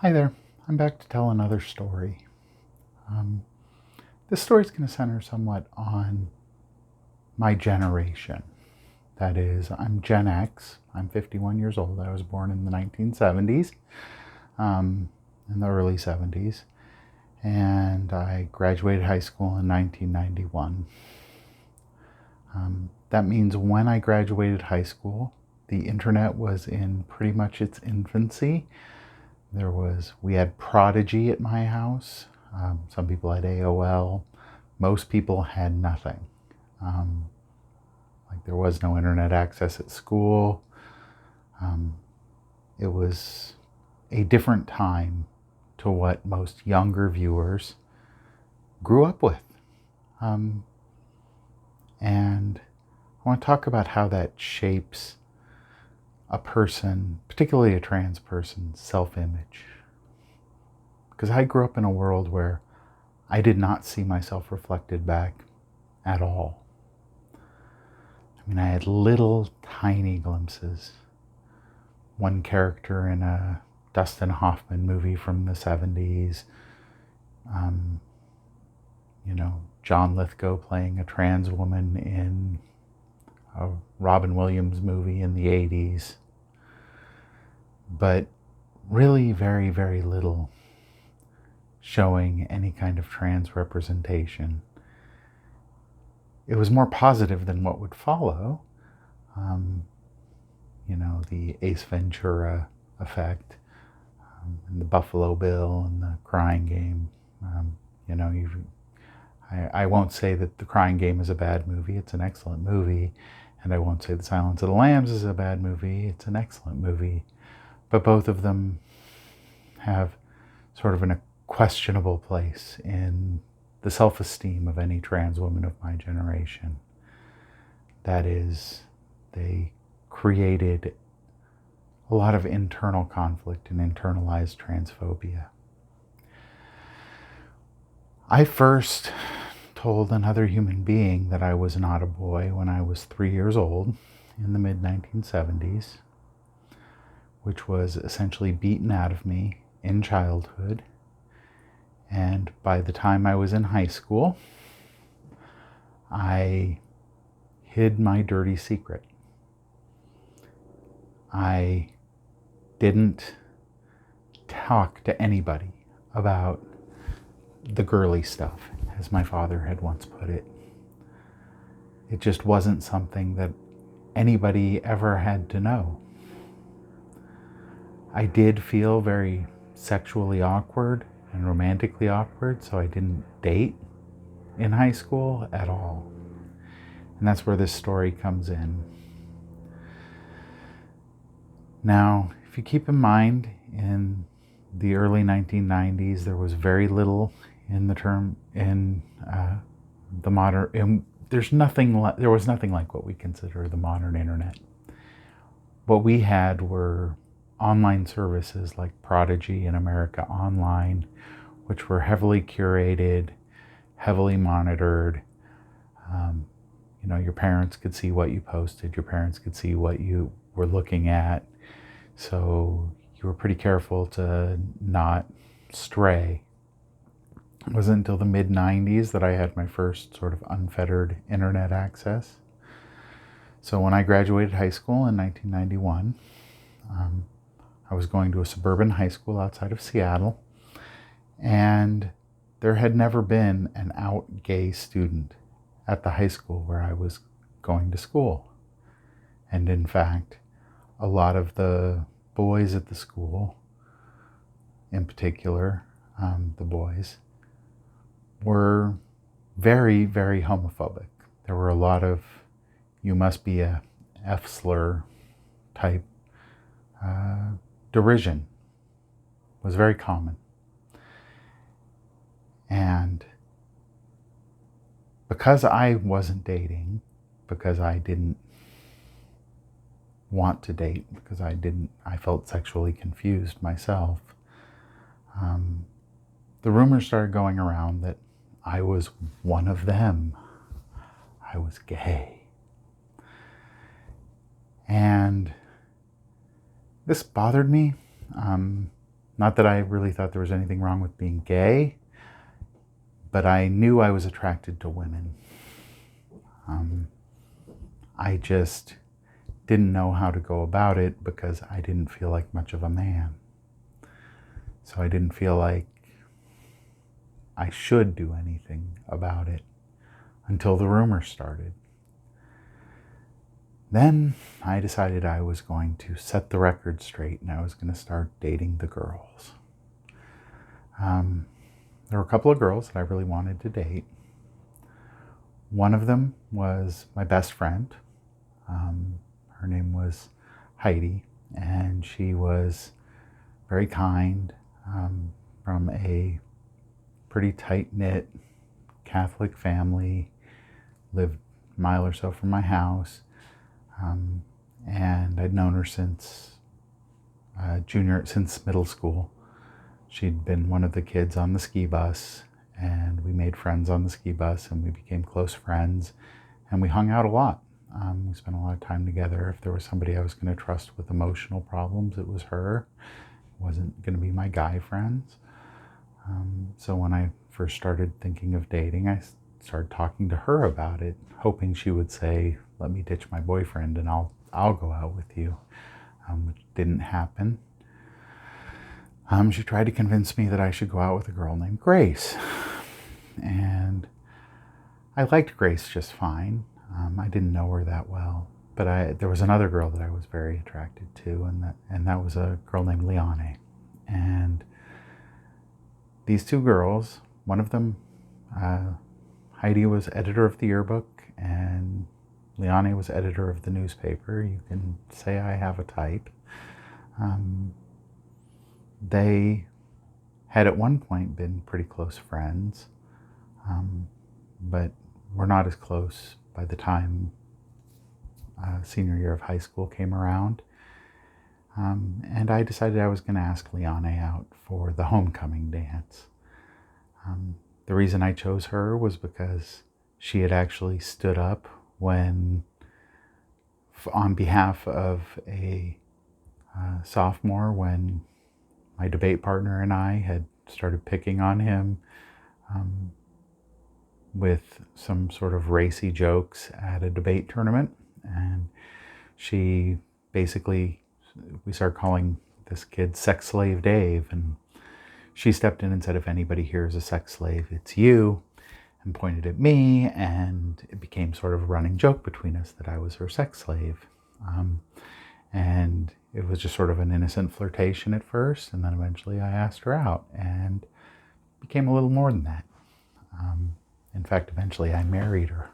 Hi there, I'm back to tell another story. Um, this story is going to center somewhat on my generation. That is, I'm Gen X, I'm 51 years old. I was born in the 1970s, in the early 70s, and I graduated high school in 1991. That means when I graduated high school, the internet was in pretty much its infancy. We had Prodigy at my house. Some people had AOL. Most people had nothing. Like there was no internet access at school. It was a different time to what most younger viewers grew up with. And I want to talk about how that shapes a person, particularly a trans person's self-image. Because I grew up in a world where I did not see myself reflected back at all. I mean, I had little tiny glimpses. One character in a Dustin Hoffman movie from the 70s. John Lithgow playing a trans woman in a Robin Williams movie in the 80s. But really very, very little showing any kind of trans representation. It was more positive than what would follow. The Ace Ventura effect, and the Buffalo Bill and the Crying Game. I won't say that the Crying Game is a bad movie. It's an excellent movie. And I won't say The Silence of the Lambs is a bad movie. It's an excellent movie. But both of them have sort of a questionable place in the self-esteem of any trans woman of my generation. That is, they created a lot of internal conflict and internalized transphobia. I first told another human being that I was not a boy when I was 3 years old in the mid-1970s, which was essentially beaten out of me in childhood. And by the time I was in high school, I hid my dirty secret. I didn't talk to anybody about the girly stuff, as my father had once put it. It just wasn't something that anybody ever had to know. I did feel very sexually awkward and romantically awkward, so I didn't date in high school at all. And that's where this story comes in. Now, if you keep in mind, in the early 1990s, there was very little in the term, in the modern, there was nothing like what we consider the modern internet. What we had were online services like Prodigy and America Online, which were heavily curated, heavily monitored. Your parents could see what you posted, your parents could see what you were looking at. So you were pretty careful to not stray. It wasn't until the mid-90s that I had my first sort of unfettered internet access. So when I graduated high school in 1991, I was going to a suburban high school outside of Seattle, and there had never been an out gay student at the high school where I was going to school. And in fact, a lot of the boys at the school, in particular, the boys, were very, very homophobic. There were a lot of, you must be a F-slur type derision. Was very common. And because I wasn't dating, because I didn't want to date, because I felt sexually confused myself, the rumors started going around that I was one of them. I was gay. And this bothered me. Not that I really thought there was anything wrong with being gay, but I knew I was attracted to women. I just didn't know how to go about it because I didn't feel like much of a man. So I didn't feel like I should do anything about it until the rumors started. Then I decided I was going to set the record straight and I was going to start dating the girls. There were a couple of girls that I really wanted to date. One of them was my best friend. Her name was Heidi, and she was very kind, from a pretty tight-knit Catholic family, lived a mile or so from my house, and I'd known her since since middle school. She'd been one of the kids on the ski bus, and we made friends on the ski bus, and we became close friends, and we hung out a lot. We spent a lot of time together. If there was somebody I was going to trust with emotional problems, it was her. It wasn't going to be my guy friends. So when I first started thinking of dating, I started talking to her about it, hoping she would say, "Let me ditch my boyfriend and I'll go out with you," which didn't happen. She tried to convince me that I should go out with a girl named Grace. And I liked Grace just fine. I didn't know her that well. But there was another girl that I was very attracted to, and that was a girl named Liane. And these two girls, one of them, Heidi was editor of the yearbook, and Liane was editor of the newspaper. You can say I have a type. They had at one point been pretty close friends, but were not as close by the time senior year of high school came around. And I decided I was going to ask Liane out for the homecoming dance. The reason I chose her was because she had actually stood up when, on behalf of a sophomore, when my debate partner and I had started picking on him with some sort of racy jokes at a debate tournament. And she basically, we started calling this kid Sex Slave Dave. And she stepped in and said, "If anybody here is a sex slave, it's you," and pointed at me. And it became sort of a running joke between us that I was her sex slave. And it was just sort of an innocent flirtation at first, and then eventually I asked her out, and it became a little more than that. In fact, eventually I married her,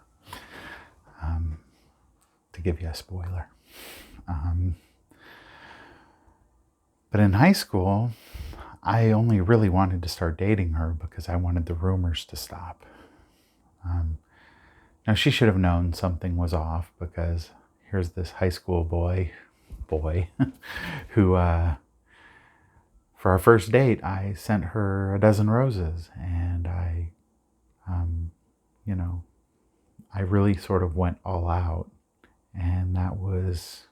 to give you a spoiler. But in high school, I only really wanted to start dating her because I wanted the rumors to stop. Now, she should have known something was off, because here's this high school boy who, for our first date, I sent her a dozen roses, and I really sort of went all out, and that was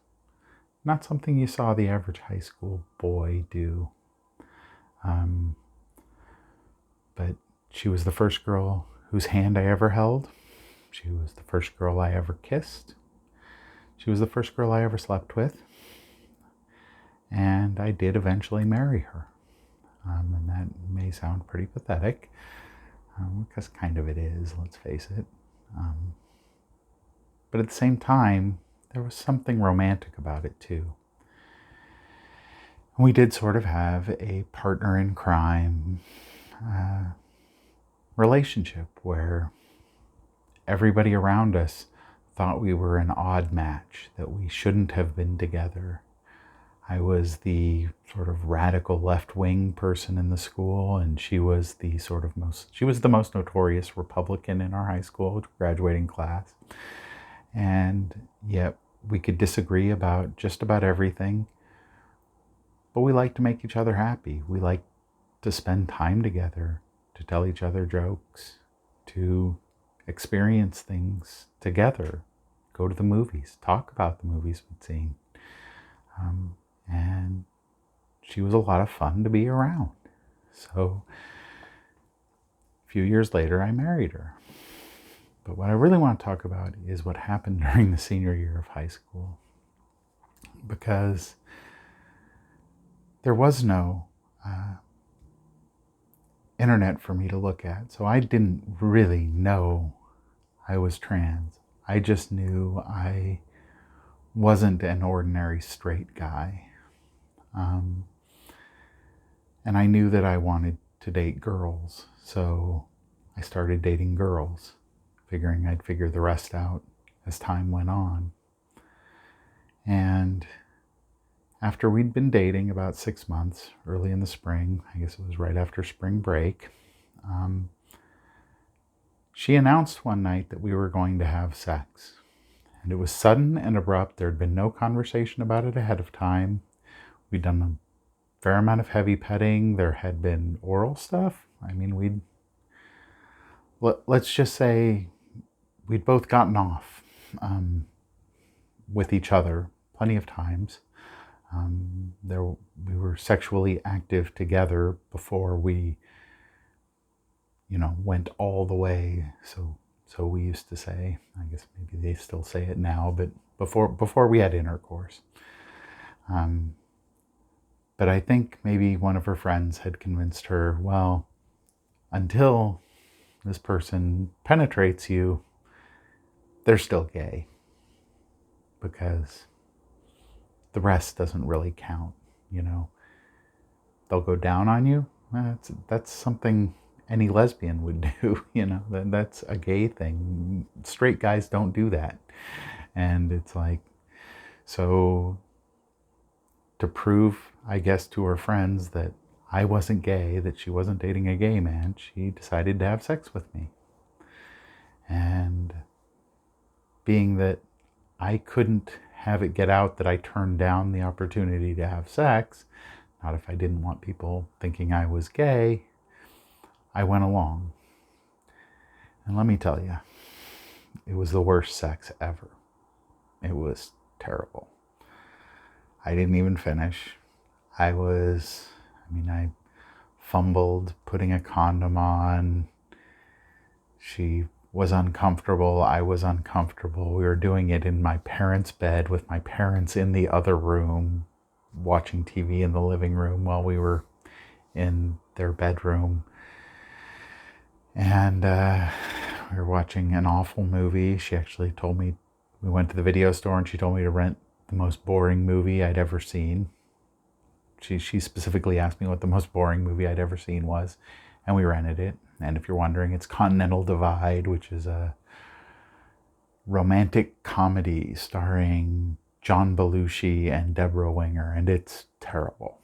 not something you saw the average high school boy do. But she was the first girl whose hand I ever held. She was the first girl I ever kissed. She was the first girl I ever slept with. And I did eventually marry her. And that may sound pretty pathetic, because kind of it is, let's face it. But at the same time, there was something romantic about it too. We did sort of have a partner in crime relationship where everybody around us thought we were an odd match, that we shouldn't have been together. I was the sort of radical left-wing person in the school, and she was the most notorious Republican in our high school graduating class. And yet we could disagree about just about everything, but we liked to make each other happy. We liked to spend time together, to tell each other jokes, to experience things together, go to the movies, talk about the movies we'd seen. And she was a lot of fun to be around. So a few years later, I married her. But what I really want to talk about is what happened during the senior year of high school. Because there was no internet for me to look at. So I didn't really know I was trans. I just knew I wasn't an ordinary straight guy. And I knew that I wanted to date girls. So I started dating girls, figuring I'd figure the rest out as time went on. And after we'd been dating about 6 months, early in the spring, I guess it was right after spring break, she announced one night that we were going to have sex. And it was sudden and abrupt. There had been no conversation about it ahead of time. We'd done a fair amount of heavy petting. There had been oral stuff. I mean, let's just say we'd both gotten off with each other plenty of times. We were sexually active together before we, went all the way. So we used to say, I guess maybe they still say it now, but before we had intercourse. But I think maybe one of her friends had convinced her, well, until this person penetrates you, they're still gay, because the rest doesn't really count, They'll go down on you. That's something any lesbian would do, that's a gay thing. Straight guys don't do that. And it's like, so to prove, I guess, to her friends that I wasn't gay, that she wasn't dating a gay man, she decided to have sex with me. And being that I couldn't have it get out that I turned down the opportunity to have sex, not if I didn't want people thinking I was gay, I went along. And let me tell you, it was the worst sex ever. It was terrible. I didn't even finish. I fumbled putting a condom on. She was uncomfortable. I was uncomfortable. We were doing it in my parents' bed with my parents in the other room, watching TV in the living room while we were in their bedroom. And we were watching an awful movie. She actually told me, we went to the video store and she told me to rent the most boring movie I'd ever seen. She specifically asked me what the most boring movie I'd ever seen was, and we rented it. And if you're wondering, it's Continental Divide, which is a romantic comedy starring John Belushi and Deborah Winger, and it's terrible.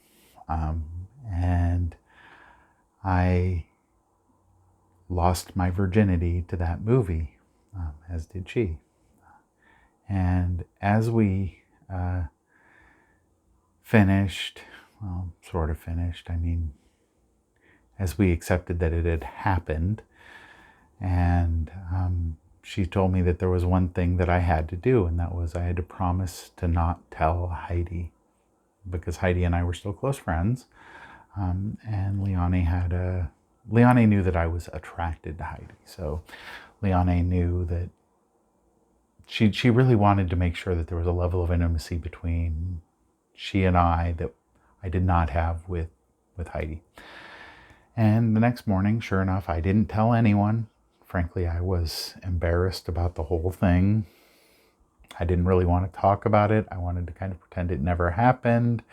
And I lost my virginity to that movie, as did she. And as we finished, well, sort of finished, as we accepted that it had happened, and she told me that there was one thing that I had to do, and that was I had to promise to not tell Heidi, because Heidi and I were still close friends, and Leonie knew that I was attracted to Heidi, so Leonie knew that she really wanted to make sure that there was a level of intimacy between she and I that I did not have with Heidi. And the next morning, sure enough, I didn't tell anyone. Frankly, I was embarrassed about the whole thing. I didn't really want to talk about it. I wanted to kind of pretend it never happened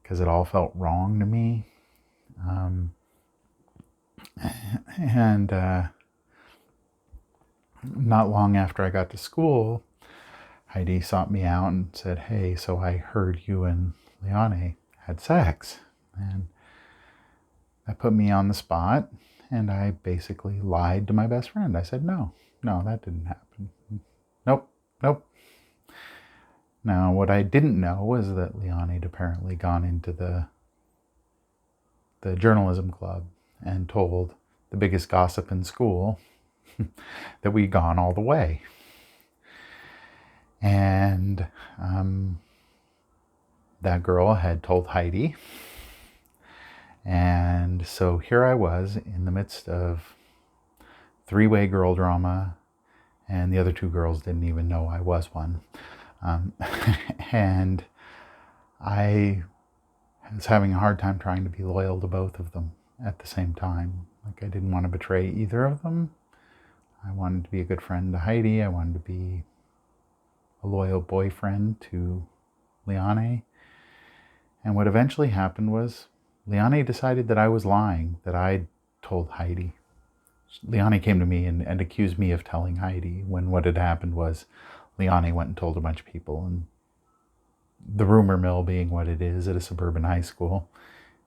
because it all felt wrong to me. And not long after I got to school, Heidi sought me out and said, "Hey, so I heard you and Leonie had sex." And that put me on the spot, and I basically lied to my best friend. I said, no, that didn't happen. Nope. Now, what I didn't know was that Leonie had apparently gone into the journalism club and told the biggest gossip in school that we'd gone all the way. And that girl had told Heidi. And so here I was in the midst of three-way girl drama, and the other two girls didn't even know I was one. And I was having a hard time trying to be loyal to both of them at the same time. Like, I didn't want to betray either of them. I wanted to be a good friend to Heidi. I wanted to be a loyal boyfriend to Liane. And what eventually happened was Liane decided that I was lying, that I'd told Heidi. Liane came to me and accused me of telling Heidi, when what had happened was Liane went and told a bunch of people. And the rumor mill being what it is at a suburban high school,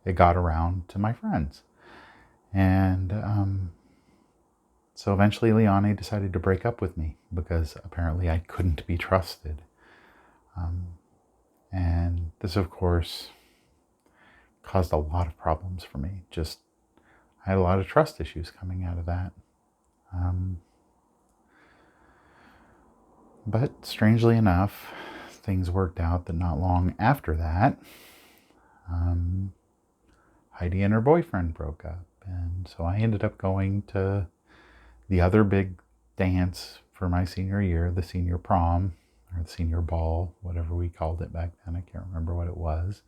it got around to my friends. And so eventually Liane decided to break up with me because apparently I couldn't be trusted. And this, of course, caused a lot of problems for me. I had a lot of trust issues coming out of that. But strangely enough, things worked out that not long after that, Heidi and her boyfriend broke up. And so I ended up going to the other big dance for my senior year, the senior prom, or the senior ball, whatever we called it back then. I can't remember what it was.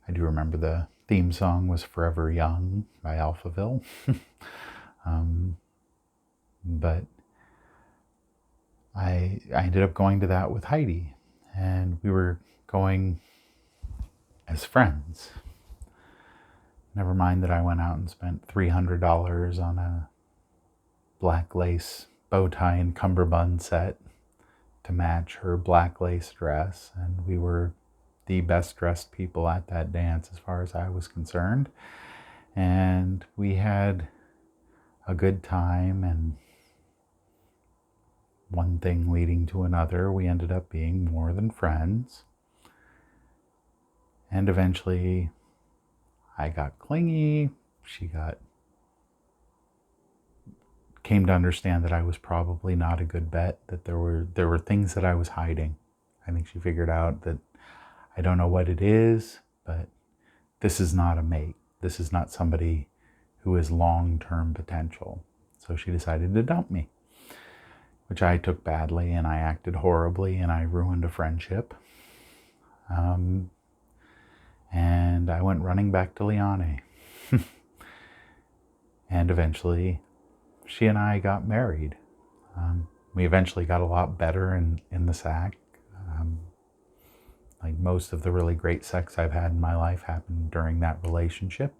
I do remember the theme song was Forever Young by Alphaville. But I ended up going to that with Heidi, and we were going as friends. Never mind that I went out and spent $300 on a black lace bow tie and cummerbund set to match her black lace dress, and we were the best dressed people at that dance as far as I was concerned. And we had a good time, and one thing leading to another, we ended up being more than friends. And eventually I got clingy. She came to understand that I was probably not a good bet, that there were things that I was hiding. I think she figured out that I don't know what it is, but this is not a mate. This is not somebody who is long-term potential. So she decided to dump me, which I took badly, and I acted horribly, and I ruined a friendship. And I went running back to Liane. And eventually, she and I got married. We eventually got a lot better in the sack. Like most of the really great sex I've had in my life happened during that relationship.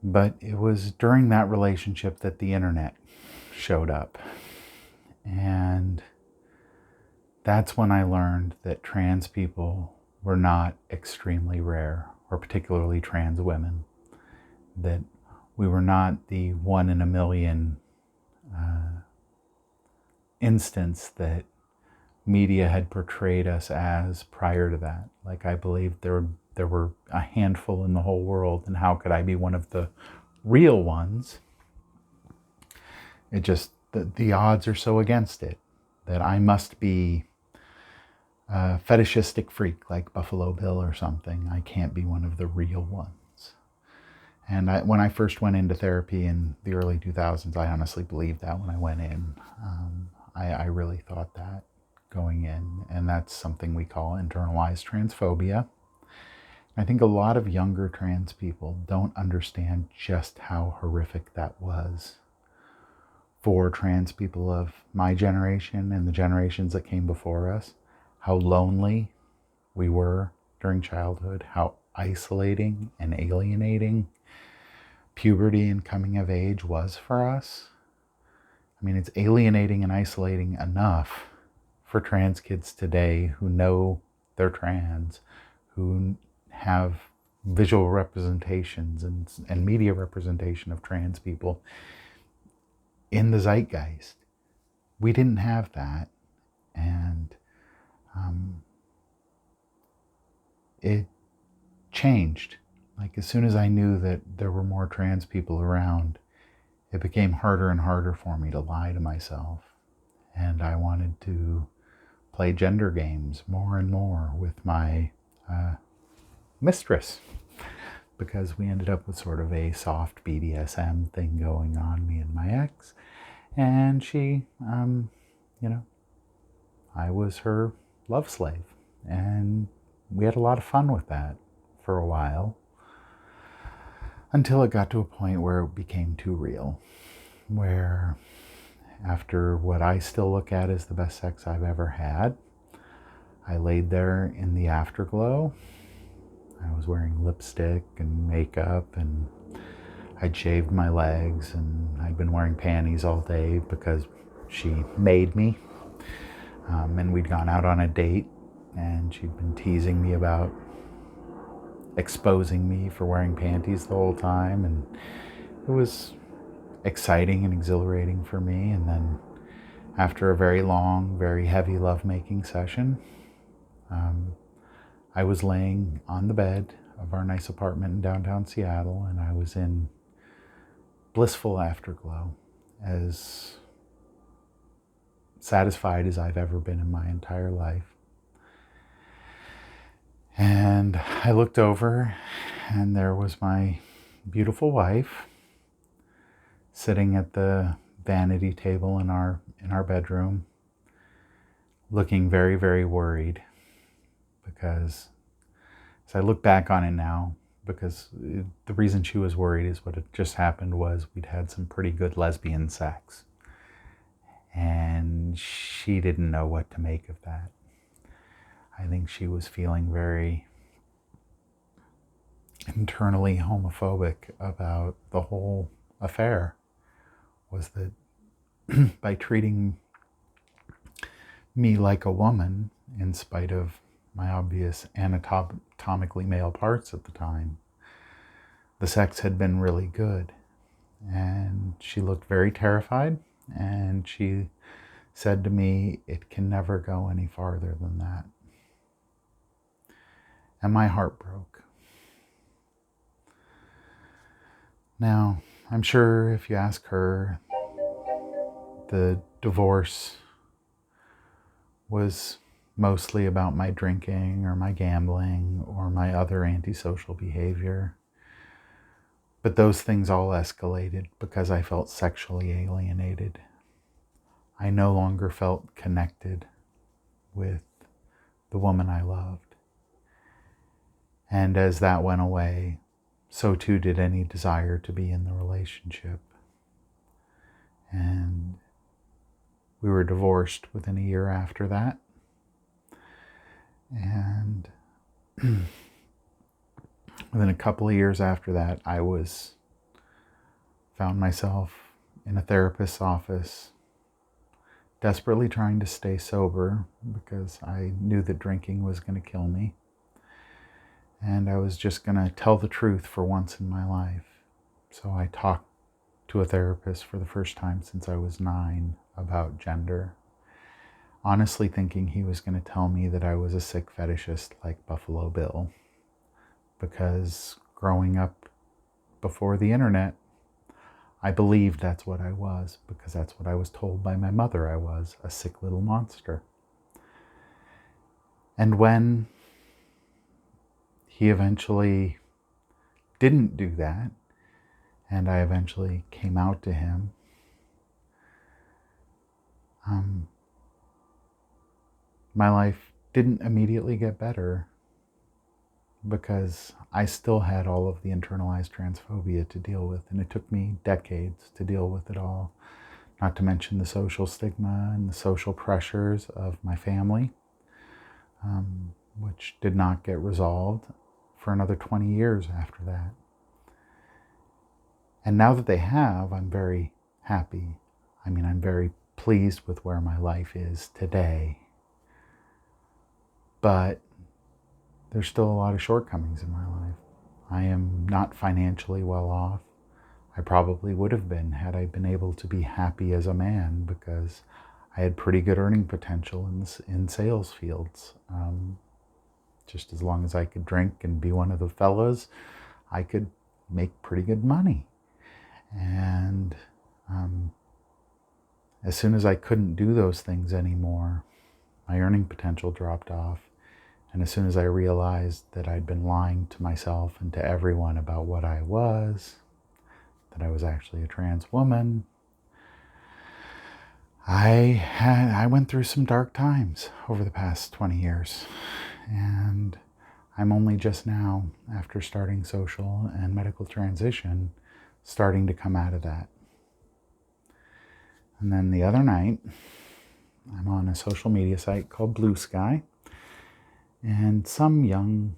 But it was during that relationship that the internet showed up. And that's when I learned that trans people were not extremely rare, or particularly trans women. That we were not the 1 in a million instance that media had portrayed us as prior to that. Like, I believe there were a handful in the whole world, and how could I be one of the real ones? It just, the odds are so against it that I must be a fetishistic freak like Buffalo Bill or something. I can't be one of the real ones. And when I first went into therapy in the early 2000s, I honestly believed that when I went in. I really thought that going in, and that's something we call internalized transphobia. I think a lot of younger trans people don't understand just how horrific that was for trans people of my generation and the generations that came before us. How lonely we were during childhood, how isolating and alienating puberty and coming of age was for us. I mean, it's alienating and isolating enough for trans kids today who know they're trans, who have visual representations and media representation of trans people in the zeitgeist. We didn't have that. And it changed. Like, as soon as I knew that there were more trans people around, it became harder and harder for me to lie to myself. And I wanted to play gender games more and more with my mistress, because we ended up with sort of a soft BDSM thing going on, me and my ex. And she, I was her love slave. And we had a lot of fun with that for a while, until it got to a point where it became too real. Where after what I still look at as the best sex I've ever had, I laid there in the afterglow. I was wearing lipstick and makeup, and I'd shaved my legs, and I'd been wearing panties all day because she made me. And we'd gone out on a date, and she'd been teasing me about exposing me for wearing panties the whole time, and it was exciting and exhilarating for me. And then after a very long, very heavy lovemaking session, I was laying on the bed of our nice apartment in downtown Seattle, and I was in blissful afterglow, as satisfied as I've ever been in my entire life. And I looked over, and there was my beautiful wife sitting at the vanity table in our bedroom, looking very, very worried, because as I look back on it now, because the reason she was worried is what had just happened was we'd had some pretty good lesbian sex, and she didn't know what to make of that. I think she was feeling very internally homophobic about the whole affair. Was that by treating me like a woman, in spite of my obvious anatomically male parts at the time, the sex had been really good. And she looked very terrified, and she said to me, "It can never go any farther than that." And my heart broke. Now, I'm sure if you ask her, the divorce was mostly about my drinking or my gambling or my other antisocial behavior. But those things all escalated because I felt sexually alienated. I no longer felt connected with the woman I loved. And as that went away, so too did any desire to be in the relationship. And we were divorced within a year after that. And within a couple of years after that, I found myself in a therapist's office, desperately trying to stay sober because I knew that drinking was going to kill me. And I was just going to tell the truth for once in my life. So I talked to a therapist for the first time since I was 9 about gender, honestly thinking he was going to tell me that I was a sick fetishist like Buffalo Bill, because growing up before the internet, I believed that's what I was, because that's what I was told by my mother I was, a sick little monster. And when he eventually didn't do that, and I eventually came out to him, my life didn't immediately get better, because I still had all of the internalized transphobia to deal with, and it took me decades to deal with it all, not to mention the social stigma and the social pressures of my family, which did not get resolved for another 20 years after that. And now that they have, I'm very happy. I mean, I'm very pleased with where my life is today. But there's still a lot of shortcomings in my life. I am not financially well off. I probably would have been had I been able to be happy as a man, because I had pretty good earning potential in sales fields. Just as long as I could drink and be one of the fellas, I could make pretty good money. And as soon as I couldn't do those things anymore, My earning potential dropped off. And as soon as I realized that I'd been lying to myself and to everyone about what I was, that I was actually a trans woman, I went through some dark times over the past 20 years. And I'm only just now, after starting social and medical transition, starting to come out of that. And then the other night, I'm on a social media site called Blue Sky, and some young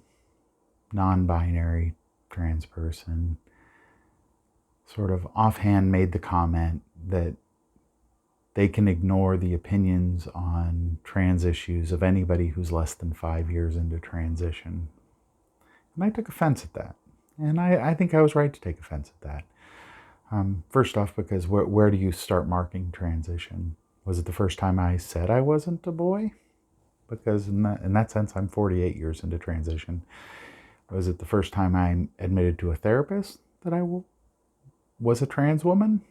non-binary trans person sort of offhand made the comment that they can ignore the opinions on trans issues of anybody who's less than 5 years into transition. And I took offense at that. And I think I was right to take offense at that. First off, because where do you start marking transition? Was it the first time I said I wasn't a boy? Because in that sense, I'm 48 years into transition. Was it the first time I admitted to a therapist that I was a trans woman?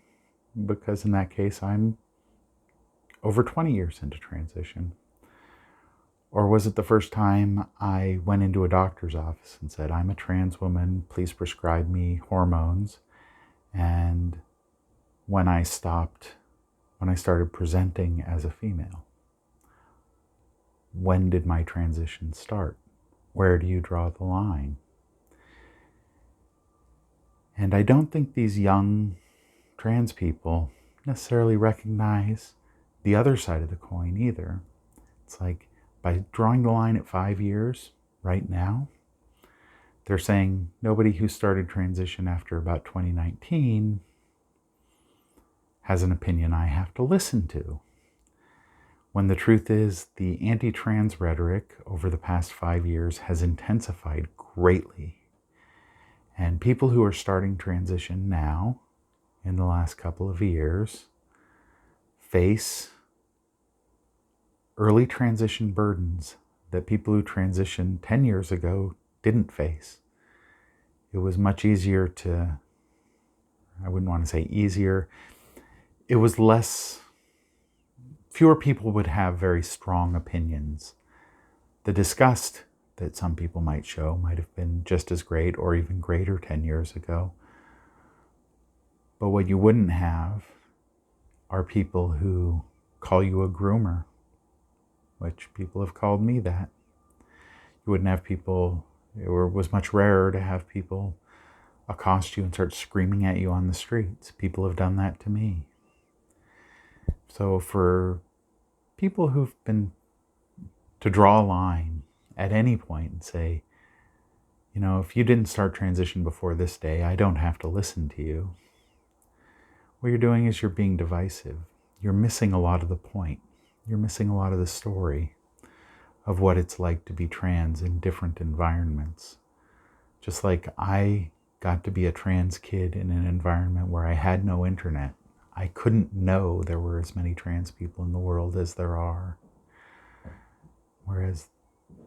Because in that case, I'm over 20 years into transition. Or was it the first time I went into a doctor's office and said, I'm a trans woman, please prescribe me hormones? And when I started presenting as a female, when did my transition start? Where do you draw the line? And I don't think these young trans people necessarily recognize the other side of the coin either. It's like, by drawing the line at 5 years right now, they're saying nobody who started transition after about 2019 has an opinion I have to listen to. When the truth is, the anti-trans rhetoric over the past 5 years has intensified greatly. And people who are starting transition now, in the last couple of years, face early transition burdens that people who transitioned 10 years ago didn't face. It was much easier to, I wouldn't want to say easier, it was fewer people would have very strong opinions. The disgust that some people might show might have been just as great or even greater 10 years ago. But what you wouldn't have are people who call you a groomer, which people have called me that. You wouldn't have people, it was much rarer to have people accost you and start screaming at you on the streets. People have done that to me. So for people who've been to draw a line at any point and say, you know, if you didn't start transition before this day, I don't have to listen to you. What you're doing is you're being divisive. You're missing a lot of the point. You're missing a lot of the story of what it's like to be trans in different environments. Just like I got to be a trans kid in an environment where I had no internet. I couldn't know there were as many trans people in the world as there are. Whereas,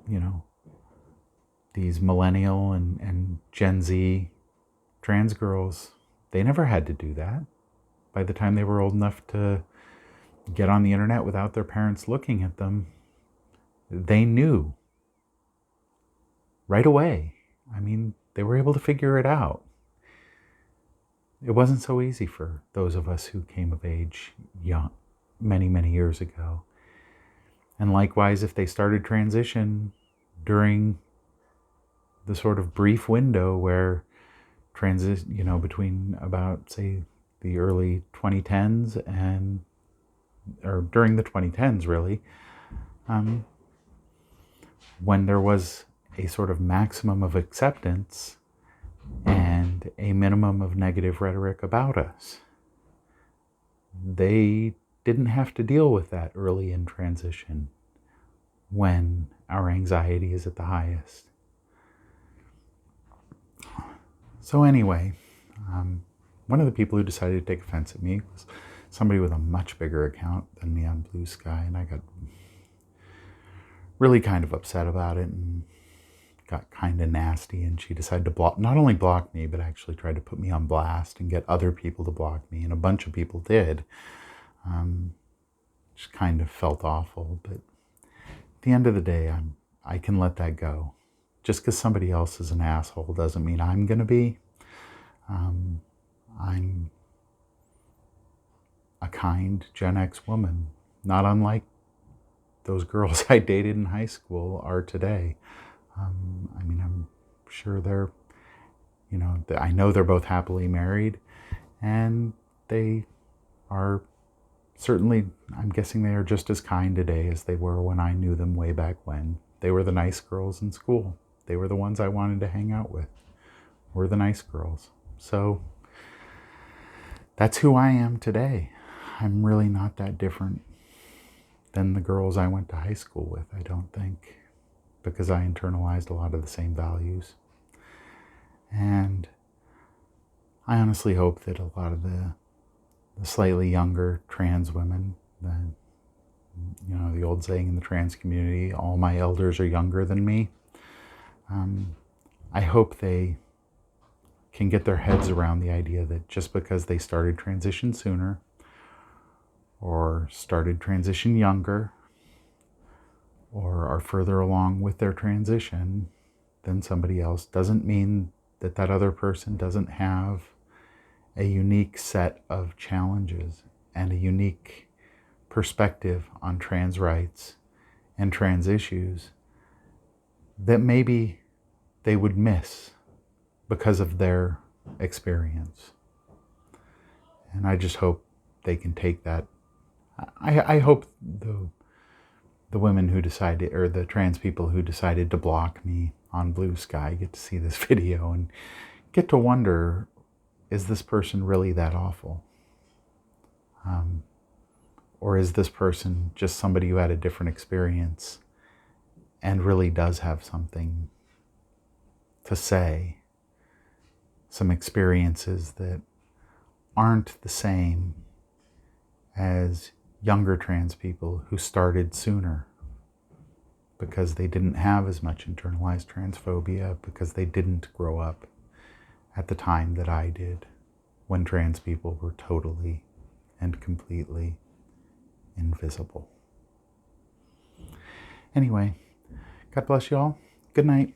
you know, these millennial and Gen Z trans girls, they never had to do that. By the time they were old enough to get on the internet without their parents looking at them, they knew right away. I mean, they were able to figure it out. It wasn't so easy for those of us who came of age young, many, many years ago. And likewise, if they started transition during the sort of brief window where between about, say, the early 2010s or during the 2010s really, when there was a sort of maximum of acceptance and a minimum of negative rhetoric about us. They didn't have to deal with that early in transition when our anxiety is at the highest. So anyway, one of the people who decided to take offense at me was somebody with a much bigger account than me on Blue Sky, and I got really kind of upset about it and got kind of nasty, and she decided to not only block me, but actually tried to put me on blast and get other people to block me, and a bunch of people did. Just kind of felt awful, but the end of the day, I can let that go. Just because somebody else is an asshole doesn't mean I'm going to be. I'm a kind Gen X woman, not unlike those girls I dated in high school are today. I mean, I'm sure they're, I know they're both happily married, and they are certainly, I'm guessing they are just as kind today as they were when I knew them way back when. They were the nice girls in school. They were the ones I wanted to hang out with. Were the nice girls. So that's who I am today. I'm really not that different than the girls I went to high school with, I don't think, because I internalized a lot of the same values. And I honestly hope that a lot of the slightly younger trans women, the old saying in the trans community, all my elders are younger than me. I hope they can get their heads around the idea that just because they started transition sooner or started transition younger or are further along with their transition than somebody else doesn't mean that that other person doesn't have a unique set of challenges and a unique perspective on trans rights and trans issues that maybe they would miss because of their experience. And I just hope they can take that. I hope the women who decided, or the trans people who decided to block me on Blue Sky, get to see this video and get to wonder, is this person really that awful? Or is this person just somebody who had a different experience and really does have something to say, some experiences that aren't the same as younger trans people who started sooner because they didn't have as much internalized transphobia, because they didn't grow up at the time that I did, when trans people were totally and completely invisible. Anyway, God bless you all. Good night.